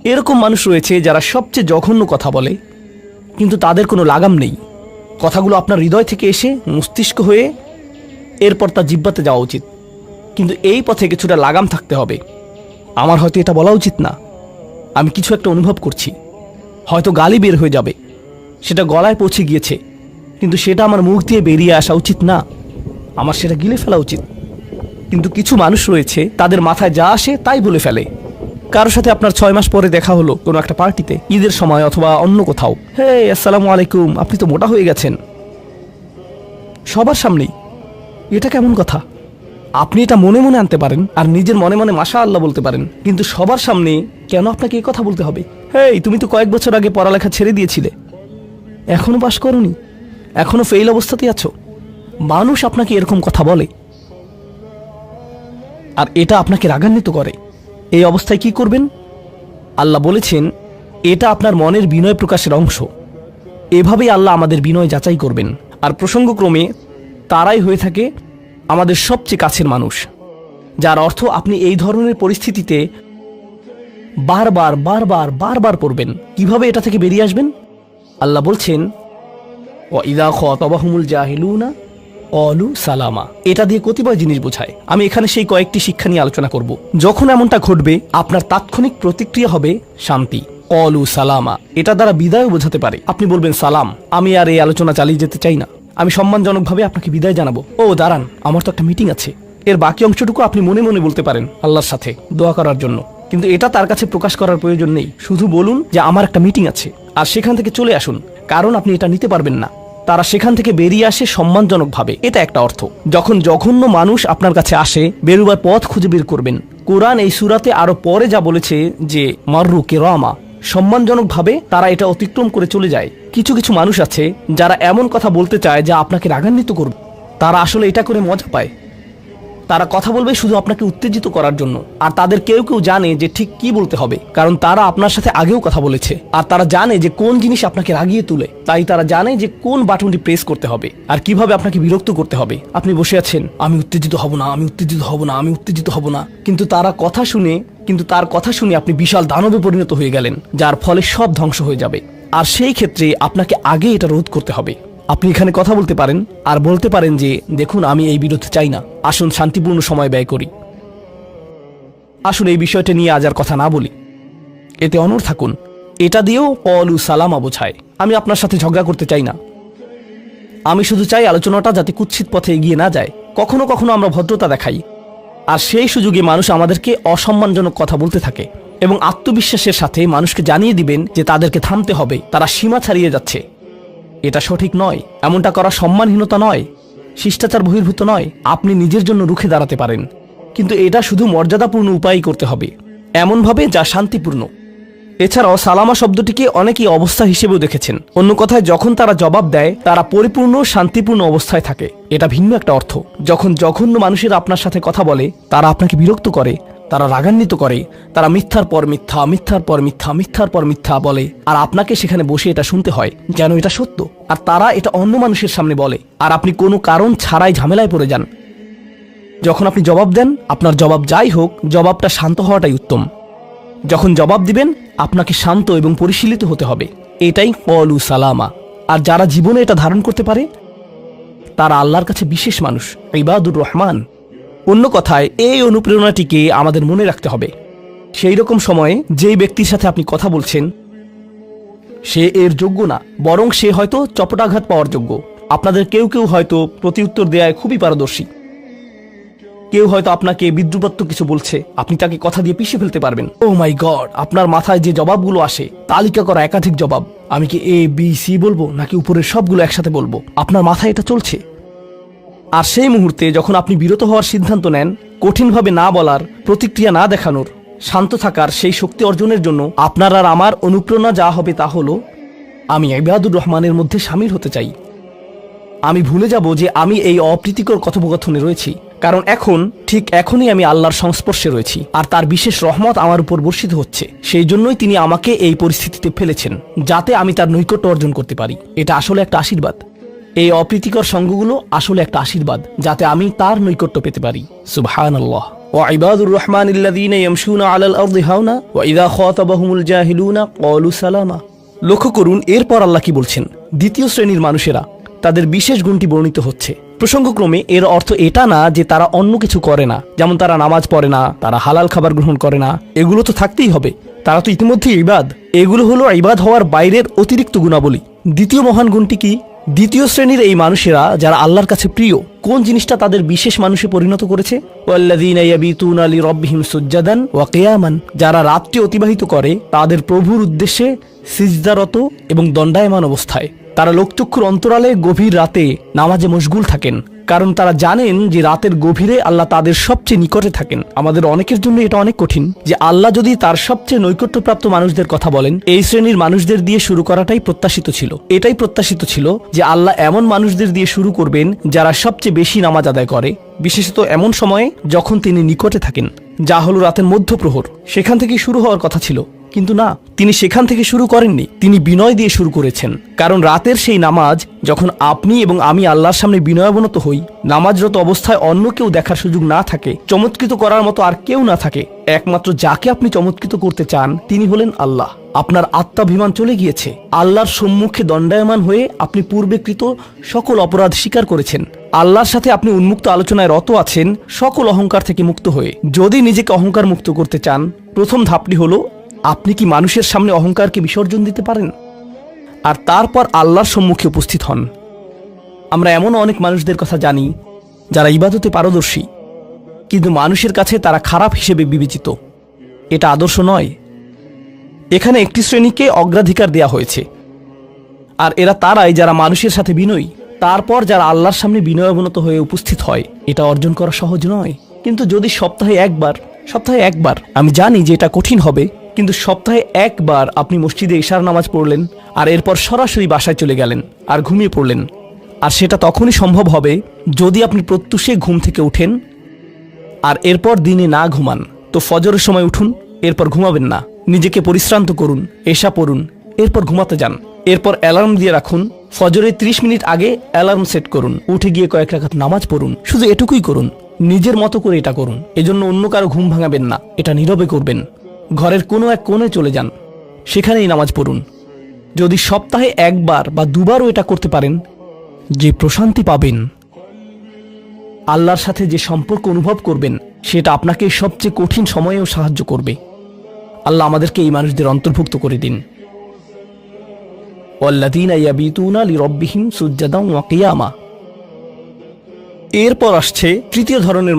এরকম মানুষ রয়েছে যারা সবচেয়ে জঘন্য কথা বলে, কিন্তু তাদের কোনো লাগাম নেই। কথাগুলো আপনার হৃদয় থেকে এসে মস্তিষ্ক হয়ে এরপর তা জিহ্বাতে যাওয়া উচিত, কিন্তু এই পথে কিছুটা লাগাম থাকতে হবে। আমার হয়তো এটা বলা উচিত না, আমি কিছু একটা অনুভব করছি, হয়তো গালি বের হয়ে যাবে, সেটা গলায় পৌঁছে গিয়েছে, কিন্তু সেটা আমার মুখ দিয়ে বেরিয়ে আসা উচিত না, আমার সেটা গিলে ফেলা উচিত। কিন্তু কিছু মানুষ রয়েছে তাদের মাথায় যা আসে তাই বলে ফেলে। কারোর সাথে আপনার 6 মাস পরে দেখা হলো কোনো একটা পার্টিতে, ঈদের সময় অথবা অন্য কোথাও, হে আসসালামু আলাইকুম, আপনি তো মোটা হয়ে গেছেন, সবার সামনেই। এটা কেমন কথা? আপনি এটা মনে মনে আনতে পারেন আর নিজের মনে মনে মাশা আল্লাহ বলতে পারেন, কিন্তু সবার সামনে কেন আপনাকে এই কথা বলতে হবে? হেই, তুমি তো কয়েক বছর আগে পড়ালেখা ছেড়ে দিয়েছিলে, এখনো পাশ করনি, এখনো ফেল অবস্থাতেই আছো। মানুষ আপনাকে এরকম কথা বলে আর এটা আপনাকে রাগান্বিত করে। এই অবস্থায় কি করবেন? আল্লাহ বলেছেন এটা আপনার মনের বিনয় প্রকাশের অংশ। এভাবেই আল্লাহ আমাদের বিনয় যাচাই করবেন। আর প্রসঙ্গক্রমে তারাই হয়ে থাকে আমাদের সবচেয়ে কাছের মানুষ, যার অর্থ আপনি এই ধরনের পরিস্থিতিতে বারবার বারবার বারবার পড়বেন। কিভাবে এটা থেকে বেরিয়ে আসবেন? আল্লাহ বলছেন ওয়াইদা খাতাবাহুমুল জাহিলুনা অলু সালামা। এটা দিয়ে কতিপয় জিনিস বোঝায়। আমি এখানে সেই কয়েকটি শিক্ষা নিয়ে আলোচনা করব। যখন এমনটা ঘটবে আপনার তাৎক্ষণিক প্রতিক্রিয়া হবে শান্তি, অলু সালামা। এটা দ্বারা বিদায়ও বোঝাতে পারে। আপনি বলবেন সালাম, আমি আর এই আলোচনা চালিয়ে যেতে চাই না, আমি সম্মানজনকভাবে আপনাকে বিদায় জানাবো। ও দাঁড়ান, আমার তো একটা মিটিং আছে। এর বাকি অংশটুকু আপনি মনে মনে বলতে পারেন আল্লাহর সাথে দোয়া করার জন্য, কিন্তু এটা তার কাছে প্রকাশ করার প্রয়োজন নেই। শুধু বলুন যে আমার একটা মিটিং আছে, আর সেখান থেকে চলে আসুন, কারণ আপনি এটা নিতে পারবেন না। তারা সেখান থেকে বেরিয়ে আসে সম্মানজনকভাবে, এটা একটা অর্থ। যখন জঘন্য মানুষ আপনার কাছে আসে, বেরুবার পথ খুঁজে বের করবেন। কোরআন এই সূরাতে আরো পরে যা বলেছে যে মাররু কিরামা, সম্মানজনকভাবে তারা এটা অতিক্রম করে চলে যায়। কিছু কিছু মানুষ আছে যারা এমন কথা বলতে চায় যা আপনাকে রাগান্বিত করবে। তারা আসলে এটা করে মজা পায়। তারা কথা বলবে শুধু আপনাকে উত্তেজিত করার জন্য, আর তাদের কেউ কেউ জানে যে ঠিক কি বলতে হবে, কারণ তারা আপনার সাথে আগেও কথা বলেছে। আর তারা জানে যে কোন জিনিস আপনাকে রাগিয়ে তুলে, তাই তারা জানে যে কোন বাটনটি প্রেস করতে হবে আর কিভাবে আপনাকে বিরক্ত করতে হবে। আপনি বসে আছেন, আমি উত্তেজিত হব না, আমি উত্তেজিত হব না, আমি উত্তেজিত হব না, কিন্তু তার কথা শুনে আপনি বিশাল দানবে পরিণত হয়ে গেলেন, যার ফলে সব ধ্বংস হয়ে যাবে। আর সেই ক্ষেত্রে আপনাকে আগে এটা রোধ করতে হবে। আপনি এখানে কথা বলতে পারেন আর বলতে পারেন যে দেখুন, আমি এই বিরোধ চাই না, আসুন শান্তিপূর্ণ সময় ব্যয় করি, আসুন এই বিষয়টা নিয়ে আজ আর কথা না বলি, এতে অনড় থাকুন। এটা দিয়েও অলু সালামা বোঝায় আমি আপনার সাথে ঝগড়া করতে চাই না, আমি শুধু চাই আলোচনাটা যাতে কুৎসিত পথে এগিয়ে না যায়। কখনো কখনো আমরা ভদ্রতা দেখাই, আর সেই সুযোগে মানুষ আমাদেরকে অসম্মানজনক কথা বলতে থাকে, এবং আত্মবিশ্বাসের সাথে মানুষকে জানিয়ে দিবেন যে তাদেরকে থামতে হবে, তারা সীমা ছাড়িয়ে যাচ্ছে। এটা সঠিক নয়, এমনটা করা সম্মানহীনতা নয়, শিষ্টাচার বহির্ভূত নয়। আপনি নিজের জন্য রুখে দাঁড়াতে পারেন, কিন্তু এটা শুধু মর্যাদাপূর্ণ উপায়ই করতে হবে, এমনভাবে যা শান্তিপূর্ণ। এছাড়াও সালামা শব্দটিকে অনেকেই অবস্থা হিসেবেও দেখেছেন। অন্য কথায়, যখন তারা জবাব দেয় তারা পরিপূর্ণ শান্তিপূর্ণ অবস্থায় থাকে, এটা ভিন্ন একটা অর্থ। যখন জঘন্য মানুষেরা আপনার সাথে কথা বলে, তারা আপনাকে বিরক্ত করে, তারা রাগান্বিত করে, তারা মিথ্যার পর মিথ্যা, মিথ্যার পর মিথ্যা, মিথ্যার পর মিথ্যা বলে, আর আপনাকে সেখানে বসে এটা শুনতে হয় যেন এটা সত্য। আর তারা এটা অন্য মানুষের সামনে বলে, আর আপনি কোনো কারণ ছাড়াই ঝামেলায় পড়ে যান। যখন আপনি জবাব দেন, আপনার জবাব যাই হোক, জবাবটা শান্ত হওয়াটাই উত্তম। যখন জবাব দিবেন, আপনাকে শান্ত এবং পরিশীলিত হতে হবে, এটাই কলু সালামা। আর যারা জীবনে এটা ধারণ করতে পারে তারা আল্লাহর কাছে বিশেষ মানুষ, ইবাদুর রহমান। অন্য কথায়, এই অনুপ্রেরণাটিকে আমাদের মনে রাখতে হবে। সেই রকম সময়ে যেই ব্যক্তির সাথে আপনি কথা বলছেন সে এর যোগ্য না, বরং সে হয়তো চপটাঘাত পাওয়ার যোগ্য। আপনাদের কেউ কেউ হয়তো প্রতিউত্তর দেয়ায় খুবই পারদর্শী, কেউ হয়তো আপনাকে বিদ্রুপাত্মক কিছু বলছে, আপনি তাকে কথা দিয়ে পিষে ফেলতে পারবেন। ও মাই গড, আপনার মাথায় যে জবাবগুলো আসে, তালিকা করা একাধিক জবাব, আমি কি এ বি সি বলবো নাকি উপরের সবগুলো একসাথে বলবো, আপনার মাথায় এটা চলছে। আর সেই মুহূর্তে যখন আপনি বিরত হওয়ার সিদ্ধান্ত নেন, কঠিনভাবে না বলার, প্রতিক্রিয়া না দেখানোর, শান্ত থাকার সেই শক্তি অর্জনের জন্য আপনার আর আমার অনুপ্রেরণা যা হবে তা হলো, আমি ইবাদুর রহমানের মধ্যে শামিল হতে চাই। আমি ভুলে যাব যে আমি এই অপ্রীতিকর কথোপকথনে রয়েছি, কারণ এখনই আমি আল্লাহর সংস্পর্শে রয়েছি, আর তার বিশেষ রহমত আমার উপর বর্ষিত হচ্ছে। সেই জন্যই তিনি আমাকে এই পরিস্থিতিতে ফেলেছেন, যাতে আমি তার নৈকট্য অর্জন করতে পারি। এটা আসলে একটা আশীর্বাদ। এই অপ্রীতিকর সঙ্গগুলো আসলে একটা আশীর্বাদ, যাতে আমি তার নৈকট্য পেতে পারি। সুবহানাল্লাহ। وعباد الرحمن الذين يمشون على الأرض هونا وإذا خاطبهم الجاهلون قالوا سلاما। লক্ষ্য করুন এরপর আল্লাহ কি বলছেন। দ্বিতীয় শ্রেণীর মানুষেরা, তাদের বিশেষ গুণটি বর্ণিত হচ্ছে। প্রসঙ্গক্রমে এর অর্থ এটা না যে তারা অন্য কিছু করে না, যেমন তারা নামাজ পড়ে না, তারা হালাল খাবার গ্রহণ করে না, এগুলো তো থাকতেই হবে, তারা তো ইতিমধ্যেই ইবাদ। এগুলো হলো ইবাদ হওয়ার বাইরের অতিরিক্ত গুণাবলী। দ্বিতীয় মহান গুণটি কি? দ্বিতীয় শ্রেণীর এই মানুষেরা যারা আল্লাহর কাছে প্রিয়, কোন জিনিসটা তাদের বিশেষ মানুষে পরিণত করেছে? ওয়াল্লাযীনা ইয়াবিতুনা লিরাব্বিহিম সুজ্জাদান ওয়া কিয়ামান, যারা রাত্রি অতিবাহিত করে তাদের প্রভুর উদ্দেশ্যে সিজদারত এবং দণ্ডায়মান অবস্থায়। তারা লোকচক্ষুর অন্তরালে গভীর রাতে নামাজে মশগুল থাকেন, কারণ তারা জানেন যে রাতের গভীরে আল্লাহ তাদের সবচেয়ে নিকটে থাকেন। আমাদের অনেকের জন্য এটা অনেক কঠিন যে আল্লাহ যদি তার সবচেয়ে নৈকট্যপ্রাপ্ত মানুষদের কথা বলেন, এই শ্রেণীর মানুষদের দিয়ে শুরু করাটাই প্রত্যাশিত ছিল। এটাই প্রত্যাশিত ছিল যে আল্লাহ এমন মানুষদের দিয়ে শুরু করবেন যারা সবচেয়ে বেশি নামাজ আদায় করে, বিশেষত এমন সময়ে যখন তিনি নিকটে থাকেন, যা হলো রাতের মধ্যপ্রহর। সেখান থেকেই শুরু হওয়ার কথা ছিল, কিন্তু না, তিনি সেখান থেকে শুরু করেননি, তিনি বিনয় দিয়ে শুরু করেছেন। কারণ রাতের সেই নামাজ যখন আপনি এবং আমি আল্লাহর সামনে বিনয়াবনত হই, নামাজরত অবস্থায় অন্য কেউ দেখার সুযোগ না থাকে, চমৎকৃত করার মতো আর কেউ না থাকে, একমাত্র যাকে আপনি চমৎকৃত করতে চান তিনি হলেন আল্লাহ। আপনার আত্মাভিমান চলে গিয়েছে, আল্লাহর সম্মুখে দণ্ডায়মান হয়ে আপনি পূর্বেকৃত সকল অপরাধ স্বীকার করেছেন, আল্লাহর সাথে আপনি উন্মুক্ত আলোচনায় রত আছেন, সকল অহংকার থেকে মুক্ত হয়ে। যদি নিজেকে অহংকার মুক্ত করতে চান, প্রথম ধাপটি হলো আপনি কি মানুষের সামনে অহংকারকে বিসর্জন দিতে পারেন, আর তারপর আল্লাহর সম্মুখে উপস্থিত হন। আমরা এমন অনেক মানুষদের কথা জানি যারা ইবাদতে পারদর্শী, কিন্তু মানুষের কাছে তারা খারাপ হিসেবে বিবেচিত। এটা আদর্শ নয়। এখানে একটি শ্রেণীকে অগ্রাধিকার দেয়া হয়েছে, আর এরা তারাই যারা মানুষের সাথে বিনয়ী। তারপর যারা আল্লাহর সামনে বিনয়াবনত হয়ে উপস্থিত হয়, এটা অর্জন করা সহজ নয়। কিন্তু যদি সপ্তাহে একবার, আমি জানি যে এটা কঠিন হবে, কিন্তু সপ্তাহে একবার আপনি মসজিদে ইশার নামাজ পড়লেন, আর এরপর সরাসরি বাসায় চলে গেলেন আর ঘুমিয়ে পড়লেন, আর সেটা তখনই সম্ভব হবে যদি আপনি প্রত্যুষে ঘুম থেকে উঠেন, আর এরপর দিনে না ঘুমান। তো ফজরের সময় উঠুন, এরপর ঘুমাবেন না, নিজেকে পরিশ্রান্ত করুন, এশা পড়ুন, এরপর ঘুমাতে যান। এরপর অ্যালার্ম দিয়ে রাখুন, ফজরের 30 মিনিট আগে অ্যালার্ম সেট করুন, উঠে গিয়ে কয়েক রাকাত নামাজ পড়ুন। শুধু এটুকুই করুন, নিজের মতো করে এটা করুন। এজন্য অন্য কারো ঘুম ভাঙাবেন না, এটা নীরবে করবেন। ঘরের কোনো এক কোণে চলে যান, সেখানেই নামাজ পড়ুন। যদি সপ্তাহে একবার বা দুবারও এটা করতে পারেন, যে প্রশান্তি পাবেন, আল্লাহর সাথে যে সম্পর্ক অনুভব করবেন, সেটা আপনাকে সবচেয়ে কঠিন সময়েও সাহায্য করবে। আল্লাহ আমাদেরকে এই মানুষদের অন্তর্ভুক্ত করে দিন। ওয়াল্লাযীনা ইয়াবিতুনা লিরাব্বিহিম সুজ্জাদান ওয়া কিয়ামা। এরপর আসছে তৃতীয় ধরনের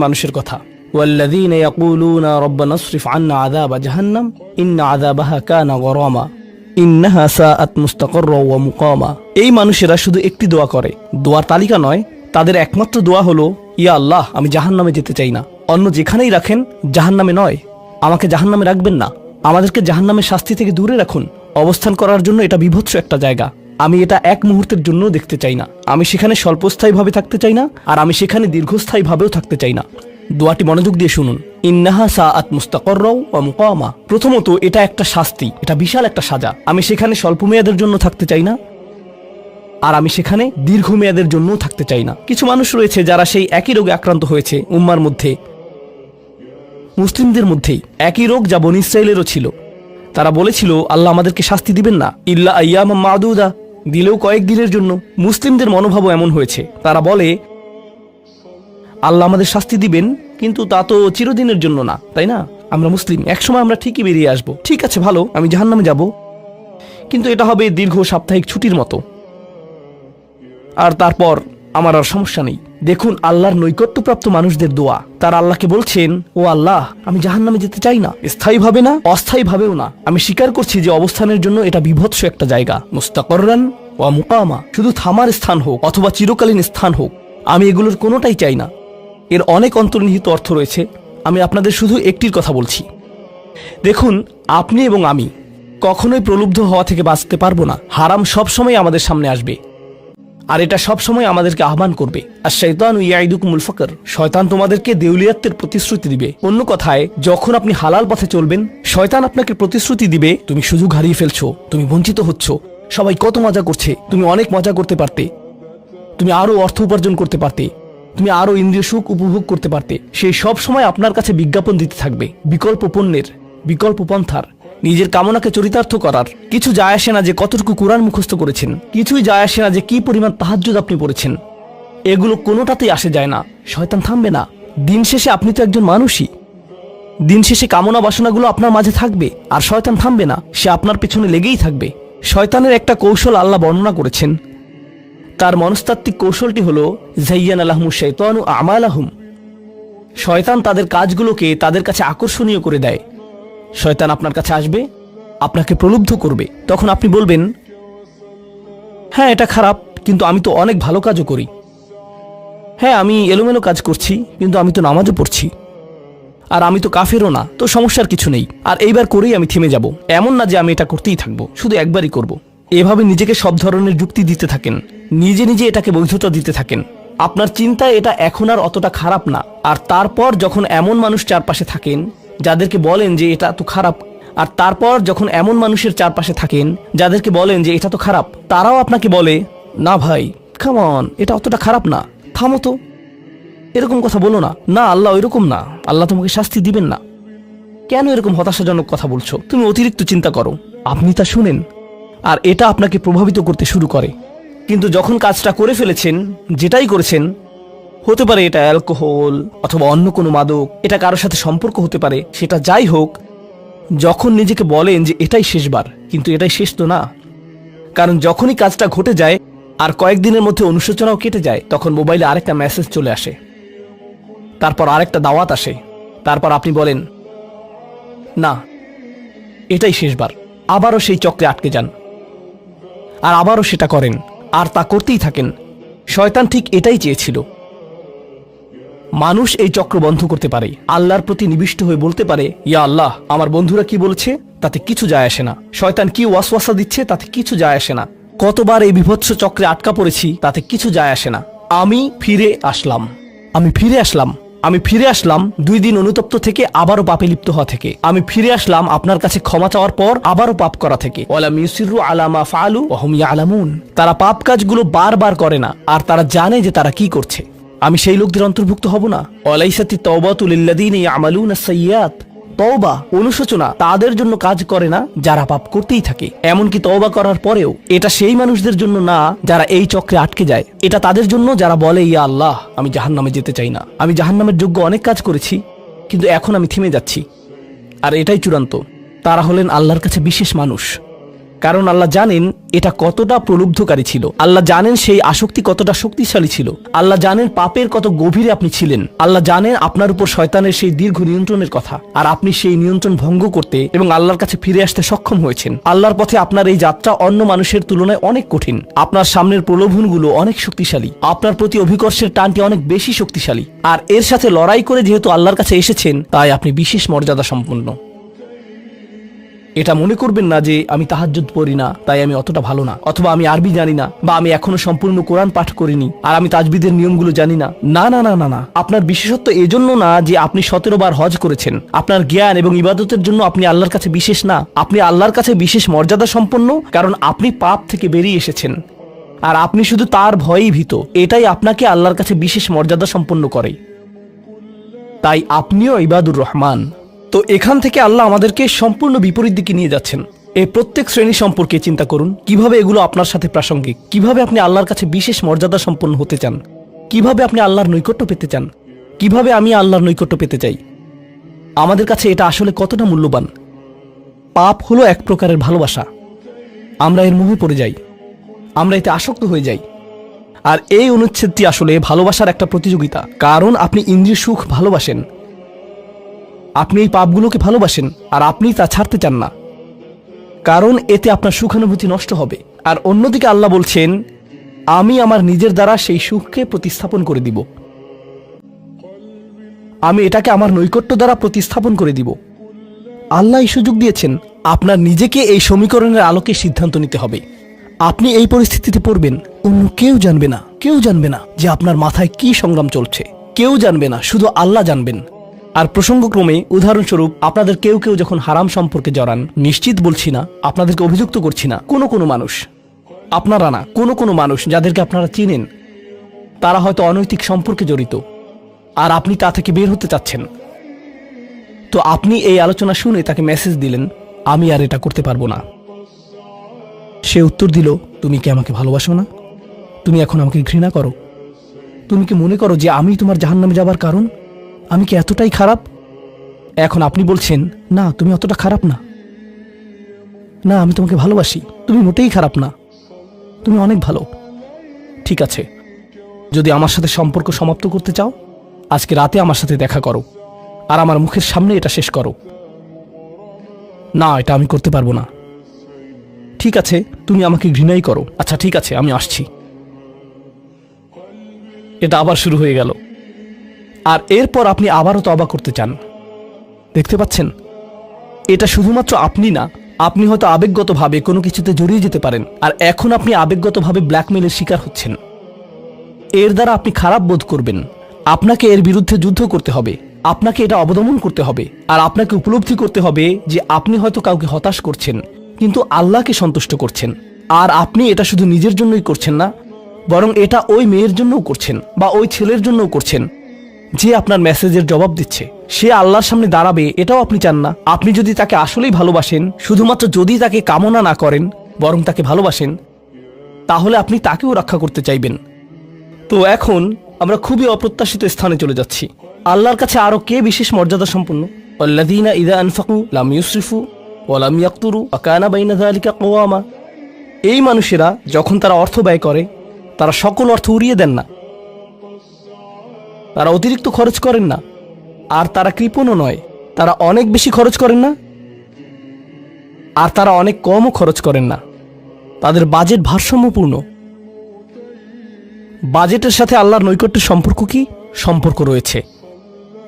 মানুষের কথা। ওয়াল্লাযীনা ইয়াকুলুনা রাব্বানা ইসরিফ আন্না আযাবা জাহান্নাম ইন্না আযাবাহা কানা গরামা ইন্নাহা সাআত মুস্তাকাররা ওয়া মুকামা। এই মানুষেরা শুধু একটি দোয়া করে, দোয়ার তালিকা নয়, তাদের একমাত্র দোয়া হলো, ইয়া আল্লাহ, আমি জাহান্নামে যেতে চাই না। অন্য যেখানেই রাখেন, জাহান্নামে নয়। আমাকে জাহান্নামে রাখবেন না, আমাদেরকে জাহান্নামের শাস্তি থেকে দূরে রাখুন। অবস্থান করার জন্য এটা বিভৎস একটা জায়গা, আমি এটা এক মুহূর্তের জন্য দেখতে চাই না। আমি সেখানে স্বল্পস্থায়ীভাবে থাকতে চাই না, আর আমি সেখানে দীর্ঘস্থায়ীভাবেও থাকতে চাই না। দোয়াটি মনোযোগ দিয়ে শুনুন। ইন্নাহা সাআত মুস্তাকাররা ওয়া মুকামা। প্রথমত, এটা একটা শাস্তি, এটা বিশাল একটা সাজা। আমি সেখানে স্বল্প মেয়াদের জন্য থাকতে চাই না, আর আমি সেখানে দীর্ঘমেয়াদের জন্যও থাকতে চাই না। কিছু মানুষ রয়েছে যারা সেই একই রোগে আক্রান্ত হয়েছে, উম্মার মধ্যে, মুসলিমদের মধ্যেই একই রোগ যা বনী ইসরাঈলেরও ছিল। তারা বলেছিল, আল্লাহ আমাদেরকে শাস্তি দিবেন না, ইল্লা আইয়ামাম মাদুদা, দিলেও কয়েক দিনের জন্য। মুসলিমদের মনোভাবও এমন হয়েছে, তারা বলে আল্লাহ আমাদের শাস্তি দিবেন, কিন্তু তা তো চিরদিনের জন্য না, তাই না? আমরা মুসলিম, একসময় আমরা ঠিকই বেরিয়ে আসব। ঠিক আছে, ভালো, আমি জাহান্নামে যাব, কিন্তু এটা হবে দীর্ঘ সাপ্তাহিক ছুটির মতো, আর তারপর আমার আর সমস্যা নেই। দেখুন আল্লাহর নৈকট্যপ্রাপ্ত মানুষদের দোয়া। তারা আল্লাহকে বলছেন, ও আল্লাহ, আমি জাহান্নামে যেতে চাই না, স্থায়ীভাবে না, অস্থায়ীভাবেও না। আমি স্বীকার করছি যে অবস্থানের জন্য এটা বিভৎস একটা জায়গা, মুস্তাকাররান ওয়া মুকামা। শুধু থামার স্থান হোক অথবা চিরকালীন স্থান হোক, আমি এগুলোর কোনোটাই চাই না। এর অনেক অন্তর্নিহিত অর্থ রয়েছে, আমি আপনাদের শুধু একটির কথা বলছি। দেখুন, আপনি এবং আমি কখনোই প্রলুব্ধ হওয়া থেকে বাঁচতে পারবো না। হারাম সবসময় আমাদের সামনে আসবে, আর এটা সবসময় আমাদেরকে আহ্বান করবে। আর শাইতানু ইয়াইদুকুমুল ফাকর, শয়তান তোমাদেরকে দেউলিয়াত্বের প্রতিশ্রুতি দিবে। অন্য কথায়, যখন আপনি হালাল পথে চলবেন, শয়তান আপনাকে প্রতিশ্রুতি দিবে, তুমি সুযোগ হারিয়ে ফেলছো, তুমি বঞ্চিত হচ্ছ, সবাই কত মজা করছে, তুমি অনেক মজা করতে পারতে, তুমি আরো অর্থ উপার্জন করতে পারতে, তুমি আরো ইন্দ্রিয় সুখ উপভোগ করতে পারতে। সেই সব সময় আপনার কাছে বিজ্ঞাপন দিতে থাকবে বিকল্প পণ্যের, বিকল্প পন্থার, নিজের কামনাকে চরিতার্থ করার। কিছু যায় আসে না যে কতটুকু কোরআন মুখস্থ করেছেন, কিছুই যায় আসে না যে কি পরিমাণ তাহাজ্জুদ আপনি পড়েছেন। এগুলো কোনোটাতেই আসে যায় না। শয়তান থামবে না। দিন শেষে আপনি তো একজন মানুষই। দিন শেষে কামনা বাসনাগুলো আপনার মাঝে থাকবে, আর শয়তান থামবে না, সে আপনার পেছনে লেগেই থাকবে। শয়তানের একটা কৌশল আল্লাহ বর্ণনা করেছেন। তার মনস্তাত্ত্বিক কৌশলটি হলো যায়্যানা লাহুমুশ শাইতানু আমালাহুম। শয়তান তাদের কাজগুলোকে তাদের কাছে আকর্ষণীয় করে দেয়। শয়তান আপনার কাছে আসবে, আপনাকে প্রলুব্ধ করবে। তখন আপনি বলবেন, হ্যাঁ এটা খারাপ, কিন্তু আমি তো অনেক ভালো কাজও করি। হ্যাঁ আমি এলোমেলো কাজ করছি, কিন্তু আমি তো নামাজও পড়ছি। আর আমি তো কাফেরও না, তো সমস্যার কিছু নেই। আর এইবার করেই আমি থেমে যাব। এমন না যে আমি এটা করতেই থাকবো, শুধু একবারই করব। এভাবে নিজেকে সব ধরনের যুক্তি দিতে থাকেন, নিজে নিজে এটাকে বৈধতা দিতে থাকেন। আপনার চিন্তায় এটা এখন আর অতটা খারাপ না। আর তারপর যখন এমন মানুষ চারপাশে থাকেন যাদেরকে বলেন যে এটা তো খারাপ, আর তারপর যখন এমন মানুষের চারপাশে থাকেন যাদেরকে বলেন যে এটা তো খারাপ, তারাও আপনাকে বলে, না ভাই কাম অন, এটা অতটা খারাপ না, থামো তো, এরকম কথা বলো না। না আল্লাহ ওইরকম না, আল্লাহ তোমাকে শাস্তি দিবেন না। কেন এরকম হতাশাজনক কথা বলছো? তুমি অতিরিক্ত চিন্তা করো। আপনি তা শুনেন, আর এটা আপনাকে প্রভাবিত করতে শুরু করে। কিন্তু যখন কাজটা করে ফেলেছেন, যেটাই করেছেন, হতে পারে এটা অ্যালকোহল অথবা অন্য কোনো মাদক, এটা কারোর সাথে সম্পর্ক হতে পারে, সেটা যাই হোক, যখন নিজেকে বলেন যে এটাই শেষবার, কিন্তু এটাই শেষ তো না। কারণ যখনই কাজটা ঘটে যায় আর কয়েকদিনের মধ্যে অনুশোচনাও কেটে যায়, তখন মোবাইলে আরেকটা মেসেজ চলে আসে, তারপর আরেকটা দাওয়াত আসে, তারপর আপনি বলেন না এটাই শেষবার। আবারও সেই চক্রে আটকে যান, আর আবারও সেটা করেন, আর তা করতেই থাকেন। শয়তান ঠিক এটাই চেয়েছিল। মানুষ এই চক্র বন্ধ করতে পারে, আল্লাহর প্রতি নিবিষ্ট হয়ে বলতে পারে, ইয়া আল্লাহ, আমার বন্ধুরা কি বলছে তাতে কিছু যায় আসে না, শয়তান কি ওয়াসওয়াসা দিচ্ছে তাতে কিছু যায় আসে না, কতবার এই বিভৎস চক্রে আটকা পড়েছি তাতে কিছু যায় আসে না। আমি ফিরে আসলাম, আমি ফিরে আসলাম, আমি ফিরে আসলাম 2 দিন অনুতপ্ত থেকে আবারও পাপে লিপ্ত হওয়া থেকে। আমি ফিরে আসলাম আপনার কাছে ক্ষমা চাওয়ার পর আবারও পাপ করা থেকে। ওয়ালাম ইউসিরু আলা মা ফাআলু ওয়া হুম ইয়ালামুন। তারা পাপ কাজগুলো বারবার করে না, আর তারা জানে যে তারা কি করছে। আমি সেই লোকদের অন্তর্ভুক্ত হব না। ওয়ালাইসাতি তাওবাতু লিল্লাযিনা ইয়ামালুনা সাইয়্যাত। তওবা, অনুশোচনা তাদের জন্য কাজ করে না যারা পাপ করতেই থাকে। এমনকি তওবা করার পরেও এটা সেই মানুষদের জন্য না যারা এই চক্রে আটকে যায়। এটা তাদের জন্য যারা বলে, ইয়া আল্লাহ, আমি জাহান্নামে যেতে চাই না, আমি জাহান্নামের যোগ্য অনেক কাজ করেছি, কিন্তু এখন আমি থেমে যাচ্ছি। আর এটাই চূড়ান্ত। তারা হলেন আল্লাহর কাছে বিশেষ মানুষ। কারণ আল্লাহ জানেন এটা কতটা প্রলুব্ধকারী ছিল, আল্লাহ জানেন সেই আসক্তি কতটা শক্তিশালী ছিল, আল্লাহ জানেন পাপের কত গভীরে আপনি ছিলেন, আল্লাহ জানেন আপনার উপর শয়তানের সেই দীর্ঘ নিয়ন্ত্রণের কথা, আর আপনি সেই নিয়ন্ত্রণ ভঙ্গ করতে এবং আল্লাহর কাছে ফিরে আসতে সক্ষম হয়েছেন। আল্লাহর পথে আপনার এই যাত্রা অন্য মানুষের তুলনায় অনেক কঠিন। আপনার সামনের প্রলোভনগুলো অনেক শক্তিশালী, আপনার প্রতি অভিকর্ষের টানটি অনেক বেশি শক্তিশালী, আর এর সাথে লড়াই করে যেহেতু আল্লাহর কাছে এসেছেন, তাই আপনি বিশেষ মর্যাদা সম্পন্ন। এটা মনে করবেন না যে আমি তাহাজ্জুদ পড়ি না তাই আমি অতটা ভালো না, অথবা আমি আরবি জানি না, বা আমি এখনো সম্পূর্ণ কোরআন পাঠ করিনি, আর আমি তাজবিদের নিয়মগুলো জানি না। না না না না না, আপনার বিশেষত্ব এজন্য না যে আপনি 17 বার হজ করেছেন। আপনার জ্ঞান এবং ইবাদতের জন্য আপনি আল্লাহর কাছে বিশেষ না, আপনি আল্লাহর কাছে বিশেষ মর্যাদা সম্পন্ন, কারণ আপনি পাপ থেকে বেরিয়ে এসেছেন, আর আপনি শুধু তার ভয়েই ভীত। এটাই আপনাকে আল্লাহর কাছে বিশেষ মর্যাদা সম্পন্ন করে। তাই আপনিও ইবাদুর রহমান। তো এখান থেকে আল্লাহ আমাদেরকে সম্পূর্ণ বিপরীত দিকে নিয়ে যাচ্ছেন। এই প্রত্যেক শ্রেণী সম্পর্কে চিন্তা করুন, কিভাবে এগুলো আপনার সাথে প্রাসঙ্গিক, কিভাবে আপনি আল্লাহর কাছে বিশেষ মর্যাদা সম্পন্ন হতে চান, কিভাবে আপনি আল্লাহর নৈকট্য পেতে চান, কিভাবে আমি আল্লাহর নৈকট্য পেতে চাই। আমাদের কাছে এটা আসলে কতটা মূল্যবান। পাপ হলো এক প্রকারের ভালোবাসা। আমরা এর মোহে পড়ে যাই, আমরা এতে আসক্ত হয়ে যাই। আর এই অনুচ্ছেদটি আসলে ভালোবাসার একটা প্রতিযোগিতা। কারণ আপনি ইন্দ্রিয় সুখ ভালোবাসেন, আপনি এই পাপগুলোকে ভালোবাসেন, আর আপনি তা ছাড়তে চান না, কারণ এতে আপনার সুখানুভূতি নষ্ট হবে। আর অন্যদিকে আল্লাহ বলছেন, আমি আমার নিজের দ্বারা সেই সুখকে প্রতিস্থাপন করে দিব, আমি এটাকে আমার নৈকট্য দ্বারা প্রতিস্থাপন করে দিব। আল্লাহ এই সুযোগ দিয়েছেন। আপনার নিজেকে এই সমীকরণের আলোকে সিদ্ধান্ত নিতে হবে। আপনি এই পরিস্থিতিতে পড়বেন, অন্য কেউ জানবে না, কেউ জানবে না যে আপনার মাথায় কি সংগ্রাম চলছে, কেউ জানবে না, শুধু আল্লাহ জানবেন। আর প্রসঙ্গক্রমে উদাহরণস্বরূপ আপনাদের কেউ কেউ যখন হারাম সম্পর্কে জড়ান, নিশ্চিত বলছি না, আপনাদেরকে অভিযুক্ত করছি না, কোনো মানুষ, আপনারা না, কোনো মানুষ যাদেরকে আপনারা চিনেন, তারা হয়তো অনৈতিক সম্পর্কে জড়িত, আর আপনি তা থেকে বের হতে চাচ্ছেন। তো আপনি এই আলোচনা শুনে তাকে মেসেজ দিলেন, আমি আর এটা করতে পারবো না। সে উত্তর দিল, তুমি কি আমাকে ভালোবাসো না? তুমি এখন আমাকে ঘৃণা করো? তুমি কি মনে করো যে আমি তোমার জাহান্নামে যাবার কারণ? আমি কি এতটাই খারাপ? এখন আপনি বলছেন, না তুমি অতটা খারাপ না, না আমি তোমাকে ভালোবাসি, তুমি মোটেই খারাপ না, তুমি অনেক ভালো। ঠিক আছে, যদি আমার সাথে সম্পর্ক সমাপ্ত করতে চাও, আজকে রাতে আমার সাথে দেখা করো, আর আমার মুখের সামনে এটা শেষ করো। না, এটা আমি করতে পারবো না। ঠিক আছে, তুমি আমাকে ঘৃণাই করো। আচ্ছা ঠিক আছে, আমি আসছি। এটা আবার শুরু হয়ে গেল, আর এরপর আপনি আবারও তওবা করতে চান। দেখতে পাচ্ছেন, এটা শুধুমাত্র আপনি না, আপনি হয়তো আবেগগতভাবে কোনো কিছুতে জড়িয়ে যেতে পারেন, আর এখন আপনি আবেগগতভাবে ব্ল্যাকমেইলের শিকার হচ্ছেন। এর দ্বারা আপনি খারাপ বোধ করবেন। আপনাকে এর বিরুদ্ধে যুদ্ধ করতে হবে, আপনাকে এটা অবদমন করতে হবে, আর আপনাকে উপলব্ধি করতে হবে যে আপনি হয়তো কাউকে হতাশ করছেন, কিন্তু আল্লাহকে সন্তুষ্ট করছেন। আর আপনি এটা শুধু নিজের জন্যই করছেন না, বরং এটা ওই মেয়ের জন্যও করছেন, বা ওই ছেলের জন্যও করছেন যে আপনার মেসেজের জবাব দিচ্ছে। সে আল্লাহর সামনে দাঁড়াবে এটাও আপনি চান না। আপনি যদি তাকে আসলেই ভালোবাসেন, শুধুমাত্র যদি তাকে কামনা না করেন, বরং তাকে ভালোবাসেন, তাহলে আপনি তাকেও রক্ষা করতে চাইবেন। তো এখন আমরা খুবই অপ্রত্যাশিত স্থানে চলে যাচ্ছি। আল্লাহর কাছে আরো কে বিশেষ মর্যাদা সম্পন্ন? আল্লাযীনা ইযা আনফাকু লাম ইউসরিফু ওয়া লাম ইয়াকতুরু ওয়া কানা বাইনা যালিকা কওয়ামা। এই মানুষেরা যখন তারা অর্থ ব্যয় করে, তারা সকল অর্থ উড়িয়ে দেন না, তারা অতিরিক্ত খরচ করেন না, আর তারা কৃপণও নয়। তারা অনেক বেশি খরচ করেন না, আর তারা অনেক কমও খরচ করেন না। তাদের বাজেট ভারসাম্যপূর্ণ। বাজেটের সাথে আল্লাহর নৈকট্যের সম্পর্ক কি? সম্পর্ক রয়েছে,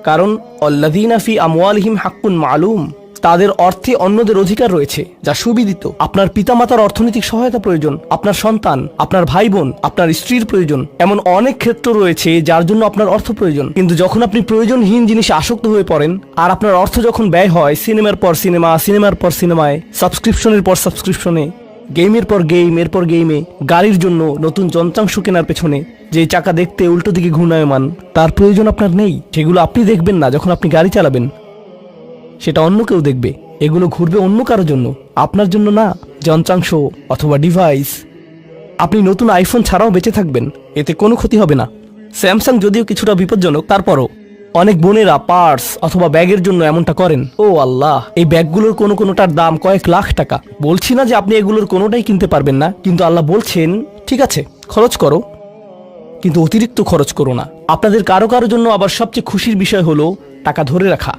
কারণ আল্লাযীনা ফি আমওয়ালিহিম হাক্কুন মালুম, তাদের অর্থে অন্যদের অধিকার রয়েছে যা সুবিদিত। আপনার পিতামাতার অর্থনৈতিক সহায়তা প্রয়োজন, আপনার সন্তান, আপনার ভাই বোন, আপনার স্ত্রীর প্রয়োজন, এমন অনেক ক্ষেত্র রয়েছে যার জন্য আপনার অর্থ প্রয়োজন। কিন্তু যখন আপনি প্রয়োজনহীন জিনিসে আসক্ত হয়ে পড়েন, আর আপনার অর্থ যখন ব্যয় হয় সিনেমার পর সিনেমা, সিনেমার পর সিনেমায়, সাবস্ক্রিপশনের পর সাবস্ক্রিপশনে, গেমের পর গেম, এরপর গেমে, গাড়ির জন্য নতুন যন্ত্রাংশ কেনার পেছনে, যে চাকা দেখতে উল্টো দিকে ঘূর্ণায়মান, তার প্রয়োজন আপনার নেই। সেগুলো আপনি দেখবেন না যখন আপনি গাড়ি চালাবেন, সেটা অন্য কেউ দেখবে। এগুলো ঘুরবে অন্য কারোর জন্য, আপনার জন্য না। যন্ত্রাংশ অথবা ডিভাইস। আপনি নতুন আইফোন ছাড়াও বেঁচে থাকবেন, এতে কোনো ক্ষতি হবে না। স্যামসাং যদিও কিছুটা বিপজ্জনক, তারপরও অনেক বোনেরা পার্স অথবা ব্যাগের জন্য এমনটা করেন। ও আল্লাহ, এই ব্যাগগুলোর কোনোটার দাম কয়েক লাখ টাকা। বলছি না যে আপনি এগুলোর কোনোটাই কিনতে পারবেন না, কিন্তু আল্লাহ বলছেন ঠিক আছে খরচ করো, কিন্তু অতিরিক্ত খরচ করো না। আপনাদের কারো কারো জন্য আবার সবচেয়ে খুশির বিষয় হলো টাকা ধরে রাখা।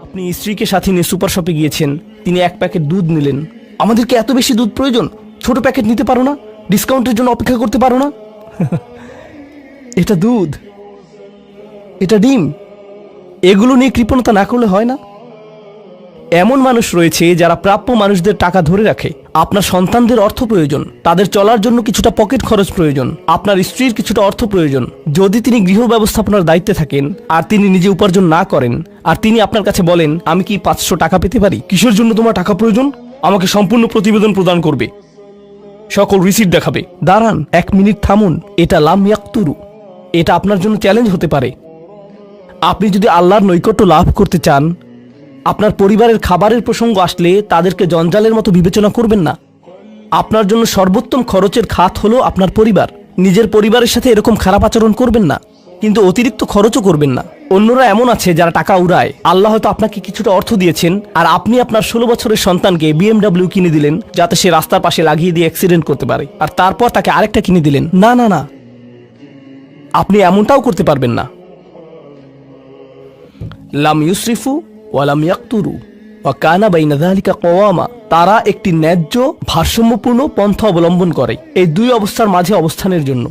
আপনি স্ত্রীকে সাথে নিয়ে সুপার শপে গিয়েছেন, তিনি এক প্যাকেট দুধ নিলেন। আমাদেরকে এত বেশি দুধ প্রয়োজন, ছোট প্যাকেট নিতে পারো না? ডিসকাউন্টের জন্য অপেক্ষা করতে পারো না? এটা দুধ, এটা ডিম, এগুলো নিয়ে কৃপণতা না করলে হয় না? এমন মানুষ রয়েছে যারা প্রাপ্য মানুষদের টাকা ধরে রাখে। আপনার সন্তানদের অর্থ প্রয়োজন, তাদের চলার জন্য কিছুটা পকেট খরচ প্রয়োজন, আপনার স্ত্রীর কিছুটা অর্থ প্রয়োজন। যদি তিনি গৃহ ব্যবস্থাপনার দায়িত্বে থাকেন আর তিনি নিজে উপার্জন না করেন, আর তিনি আপনার কাছে বলেন আমি কি 500 টাকা পেতে পারি? কিসের জন্য তোমার টাকা প্রয়োজন? আমাকে সম্পূর্ণ প্রতিবেদন প্রদান করবে, সকল রিসিট দেখাবে। দাঁড়ান, 1 মিনিট থামুন। এটা লাম ইয়াকতুরু, এটা আপনার জন্য চ্যালেঞ্জ হতে পারে। আপনি যদি আল্লাহর নৈকট্য লাভ করতে চান, আপনার পরিবারের খাবারের প্রসঙ্গ আসলে তাদেরকে জঞ্জালের মতো বিবেচনা করবেন না। আপনার জন্য সর্বোত্তম খরচের খাত হলো আপনার পরিবার। নিজের পরিবারের সাথে এরকম খারাপ আচরণ করবেন না, কিন্তু অতিরিক্ত খরচও করবেন না। অন্যরা এমন আছে যারা টাকা উড়ায়। আল্লাহ হয়তো আপনাকে কিছুটা অর্থ দিয়েছেন, আর আপনি আপনার 16 বছরের সন্তানকে BMW কিনে দিলেন যাতে সে রাস্তার পাশে লাগিয়ে দিয়ে অ্যাক্সিডেন্ট করতে পারে, আর তারপর তাকে আরেকটা কিনে দিলেন। না না না, আপনি এমনটাও করতে পারবেন না। লাম ইউসরিফু ওয়া লাম ইয়াকতুরু ওয়া কানা বাইনা যালিকা কওয়ামা। তারা একটি ন্যায্য ভারসাম্যপূর্ণ পন্থা অবলম্বন করে এই দুই অবস্থার মাঝে অবস্থানের জন্য।